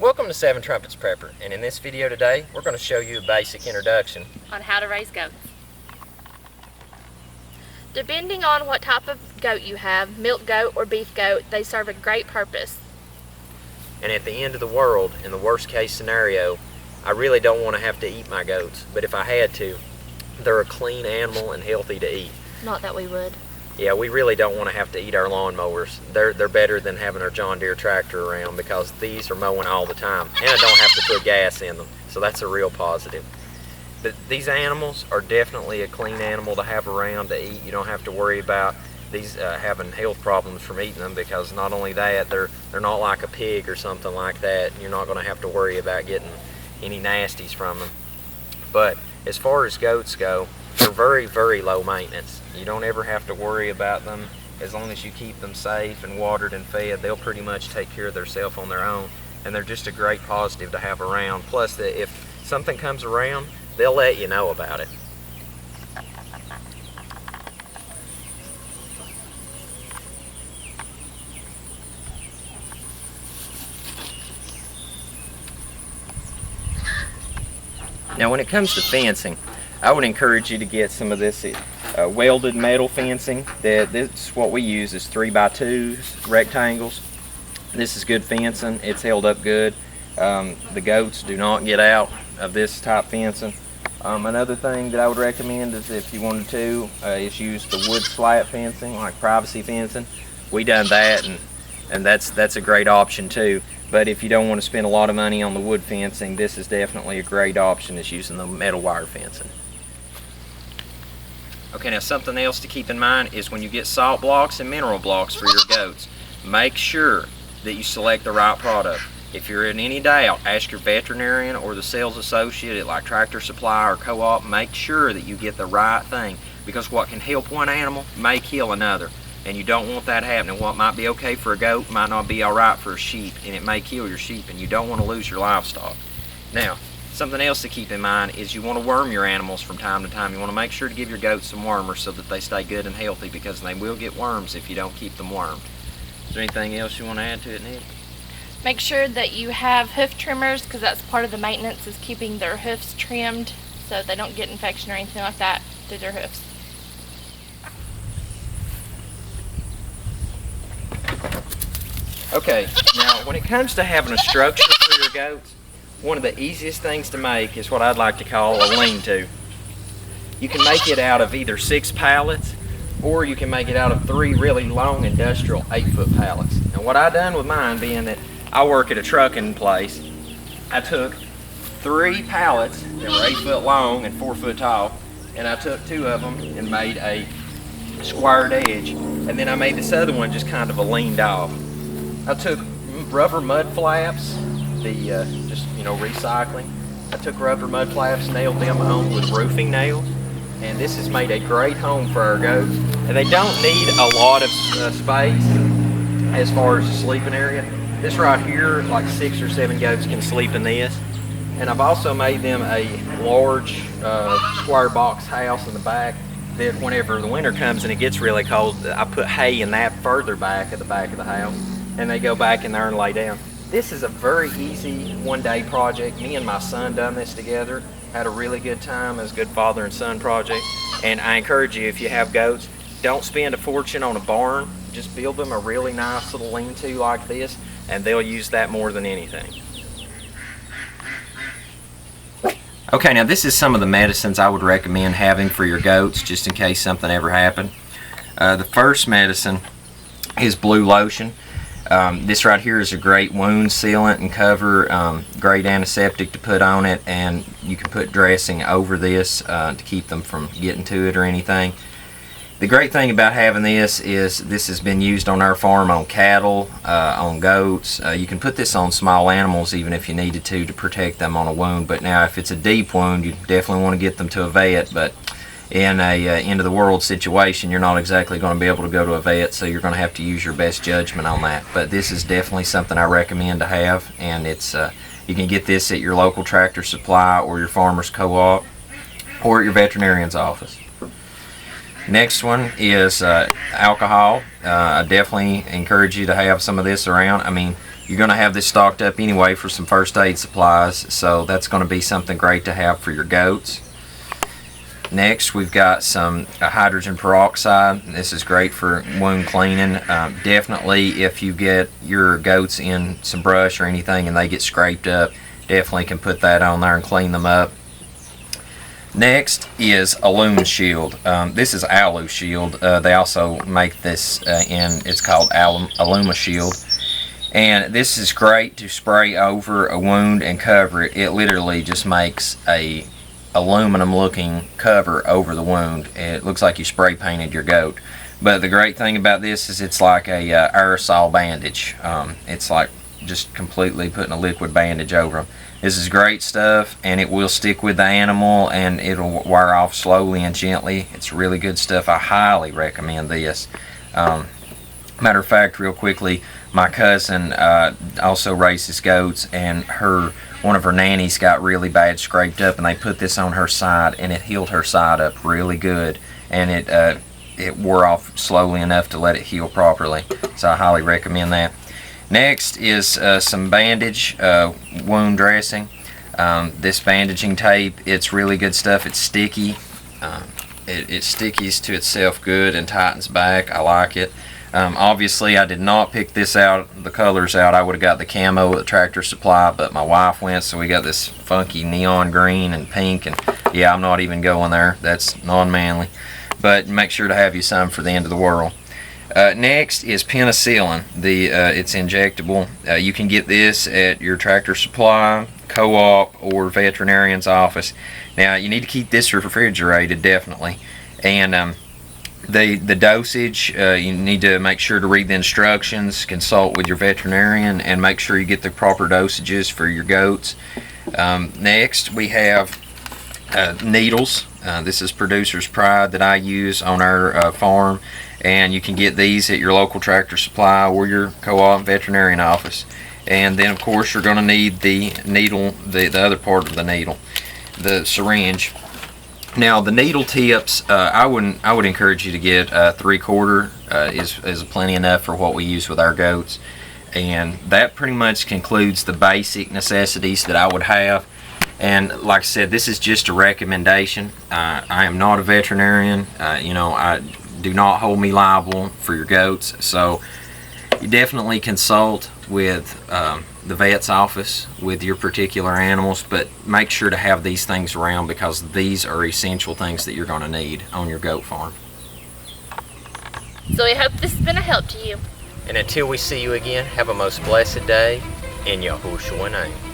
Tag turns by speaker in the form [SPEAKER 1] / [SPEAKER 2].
[SPEAKER 1] Welcome to Seven Trumpets Prepper, and in this video today we're going to show you a basic introduction
[SPEAKER 2] on how to raise goats. Depending on what type of goat you have, milk goat or beef goat, they serve a great purpose.
[SPEAKER 1] And at the end of the world, in the worst case scenario, I really don't want to have to eat my goats, but if I had to, they're a clean animal and healthy to eat.
[SPEAKER 2] Not that we would.
[SPEAKER 1] Yeah, we really don't want to have to eat our lawnmowers. They're better than having our John Deere tractor around because these are mowing all the time, and I don't have to put gas in them, so that's a real positive. But these animals are definitely a clean animal to have around to eat. You don't have to worry about these having health problems from eating them, because not only that, they're not like a pig or something like that. You're not going to have to worry about getting any nasties from them. But as far as goats go, they're very, very low maintenance. You don't ever have to worry about them. As long as you keep them safe and watered and fed, they'll pretty much take care of themselves on their own. And they're just a great positive to have around. Plus, if something comes around, they'll let you know about it. Now, when it comes to fencing, I would encourage you to get some of this welded metal fencing. This is what we use, is 3x2 rectangles. This is good fencing. It's held up good. The goats do not get out of this type fencing. Another thing that I would recommend is, if you wanted to, is use the wood slat fencing, like privacy fencing. We done that, and that's a great option too. But if you don't want to spend a lot of money on the wood fencing, this is definitely a great option, is using the metal wire fencing. Okay, now something else to keep in mind is when you get salt blocks and mineral blocks for your goats, make sure that you select the right product. If you're in any doubt, ask your veterinarian or the sales associate at like Tractor Supply or Co-op. Make sure that you get the right thing, because what can help one animal may kill another. And you don't want that happening. What might be okay for a goat might not be alright for a sheep, and it may kill your sheep, and you don't want to lose your livestock. Now, something else to keep in mind is you want to worm your animals from time to time. You want to make sure to give your goats some wormers so that they stay good and healthy, because they will get worms if you don't keep them wormed. Is there anything else you want to add to it, Nick?
[SPEAKER 2] Make sure that you have hoof trimmers, because that's part of the maintenance, is keeping their hoofs trimmed so they don't get infection or anything like that through their hoofs.
[SPEAKER 1] Okay, now when it comes to having a structure for your goats, one of the easiest things to make is what I'd like to call a lean-to. You can make it out of either 6 pallets, or you can make it out of 3 really long industrial 8-foot pallets. And what I done with mine, being that I work at a trucking place, I took 3 pallets that were 8 foot long and 4 foot tall, and I took 2 of them and made a squared edge, and then I made this other one just kind of a leaned off. I took rubber mud flaps, just recycling. I took rubber mud flaps, nailed them on with roofing nails, and this has made a great home for our goats. And they don't need a lot of space as far as the sleeping area. This right here, like 6 or 7 goats can sleep in this. And I've also made them a large square box house in the back, that whenever the winter comes and it gets really cold, I put hay in that further back at the back of the house, and they go back in there and lay down. This is a very easy one-day project. Me and my son done this together, had a really good time. As a good father and son project. And I encourage you, if you have goats, don't spend a fortune on a barn. Just build them a really nice little lean-to like this, and they'll use that more than anything. Okay, now this is some of the medicines I would recommend having for your goats, just in case something ever happened. The first medicine is blue lotion. This right here is a great wound sealant and cover, great antiseptic to put on it, and you can put dressing over this to keep them from getting to it or anything. The great thing about having this is this has been used on our farm on cattle, on goats. You can put this on small animals even if you needed to protect them on a wound. But now if it's a deep wound, you definitely want to get them to a vet. But in a end of the world situation, you're not exactly going to be able to go to a vet, so you're going to have to use your best judgment on that. But this is definitely something I recommend to have, and it's you can get this at your local Tractor Supply or your farmer's co-op or at your veterinarian's office. Next one is alcohol. I definitely encourage you to have some of this around. I mean, You're going to have this stocked up anyway for some first aid supplies, so that's going to be something great to have for your goats. Next, we've got some hydrogen peroxide. This is great for wound cleaning. Definitely, if you get your goats in some brush or anything and they get scraped up, definitely can put that on there and clean them up. Next is Aluminum Shield. This is Alu Shield. They also make this it's called Aluma Shield. And this is great to spray over a wound and cover it. It literally just makes a aluminum looking cover over the wound. It looks like you spray painted your goat. But the great thing about this is it's like a aerosol bandage. It's like just completely putting a liquid bandage over them. This is great stuff, and it will stick with the animal, and it'll wear off slowly and gently. It's really good stuff. I highly recommend this. Matter of fact, real quickly, my cousin also raises goats, and one of her nannies got really bad scraped up, and they put this on her side, and it healed her side up really good, and it wore off slowly enough to let it heal properly. So I highly recommend that. Next is some Bandage wound dressing. This bandaging tape, it's really good stuff. It's sticky. It stickies to itself good and tightens back. I like it. Obviously, I did not pick this out, the colors out. I would have got the camo at the Tractor Supply, but my wife went, so we got this funky neon green and pink, and yeah, I'm not even going there. That's non-manly. But make sure to have you some for the end of the world. Next is Penicillin. It's injectable. You can get this at your Tractor Supply, co-op, or veterinarian's office. Now, you need to keep this refrigerated, definitely. And the dosage, you need to make sure to read the instructions, consult with your veterinarian, and make sure you get the proper dosages for your goats. Next, we have needles. This is Producer's Pride that I use on our farm, and you can get these at your local Tractor Supply or your co-op veterinarian office. And then, of course, you're going to need the needle, the other part of the needle, the syringe. Now, the needle tips, I would encourage you to get 3/4 is plenty enough for what we use with our goats, and that pretty much concludes the basic necessities that I would have. And like I said, this is just a recommendation. I am not a veterinarian. Do not hold me liable for your goats. So you definitely consult with the vet's office with your particular animals, but make sure to have these things around, because these are essential things that you're going to need on your goat farm.
[SPEAKER 2] So we hope this has been a help to you.
[SPEAKER 1] And until we see you again, have a most blessed day in Yahushua name.